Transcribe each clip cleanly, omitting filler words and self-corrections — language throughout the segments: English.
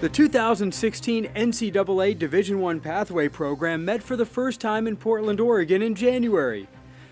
The 2016 NCAA Division I Pathway Program met for the first time in Portland, Oregon in January.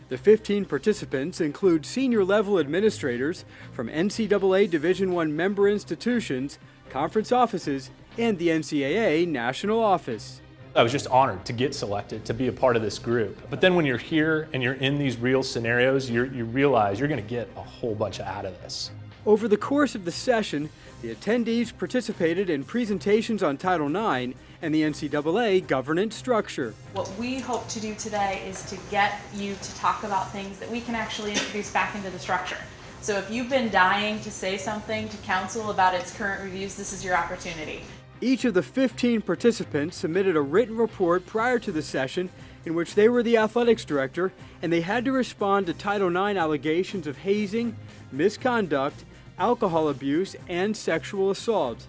The 15 participants include senior-level administrators from NCAA Division I member institutions, conference offices, and the NCAA National Office. I was just honored to get selected to be a part of this group. But then when you're here and you're in these real scenarios, you realize you're going to get a whole bunch out of this. Over the course of the session, the attendees participated in presentations on Title IX and the NCAA governance structure. What we hope to do today is to get you to talk about things that we can actually introduce back into the structure. So if you've been dying to say something to council about its current reviews, this is your opportunity. Each of the 15 participants submitted a written report prior to the session in which they were the athletics director and they had to respond to Title IX allegations of hazing, misconduct, alcohol abuse, and sexual assault.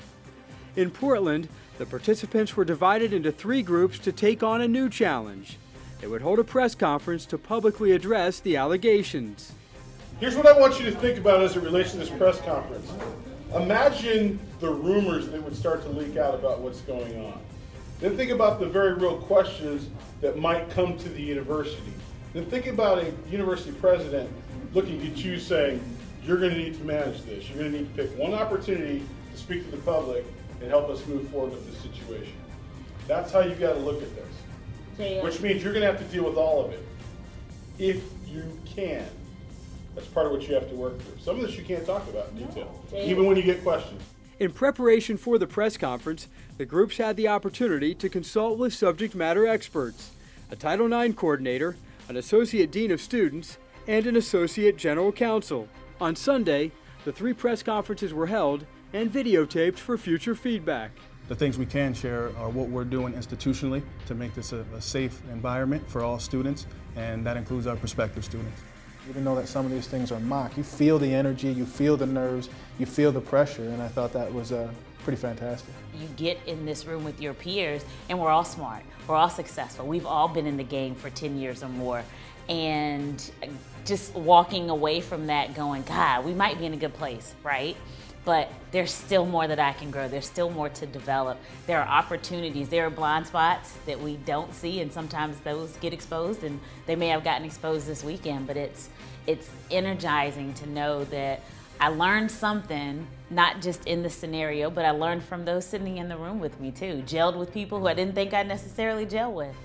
In Portland, the participants were divided into 3 groups to take on a new challenge. They would hold a press conference to publicly address the allegations. Here's what I want you to think about as it relates to this press conference. Imagine the rumors that would start to leak out about what's going on. Then think about the very real questions that might come to the university. Then think about a university president looking at you saying, you're going to need to manage this. You're going to need to pick one opportunity to speak to the public and help us move forward with this situation. That's how you've got to look at this. Which means you're going to have to deal with all of it. If you can. That's part of what you have to work through. Some of this you can't talk about in detail, even when you get questions. In preparation for the press conference, the groups had the opportunity to consult with subject matter experts, a Title IX coordinator, an associate dean of students, and an associate general counsel. On Sunday, the 3 press conferences were held and videotaped for future feedback. The things we can share are what we're doing institutionally to make this a safe environment for all students, and that includes our prospective students. Even though that some of these things are mock, you feel the energy, you feel the nerves, you feel the pressure, and I thought that was pretty fantastic. You get in this room with your peers, and we're all smart, we're all successful. We've all been in the game for 10 years or more, and just walking away from that going, God, we might be in a good place, right? But there's still more that I can grow. There's still more to develop. There are opportunities. There are blind spots that we don't see, and sometimes those get exposed, and they may have gotten exposed this weekend, but it's energizing to know that I learned something, not just in the scenario, but I learned from those sitting in the room with me too. Gelled with people who I didn't think I'd necessarily gel with.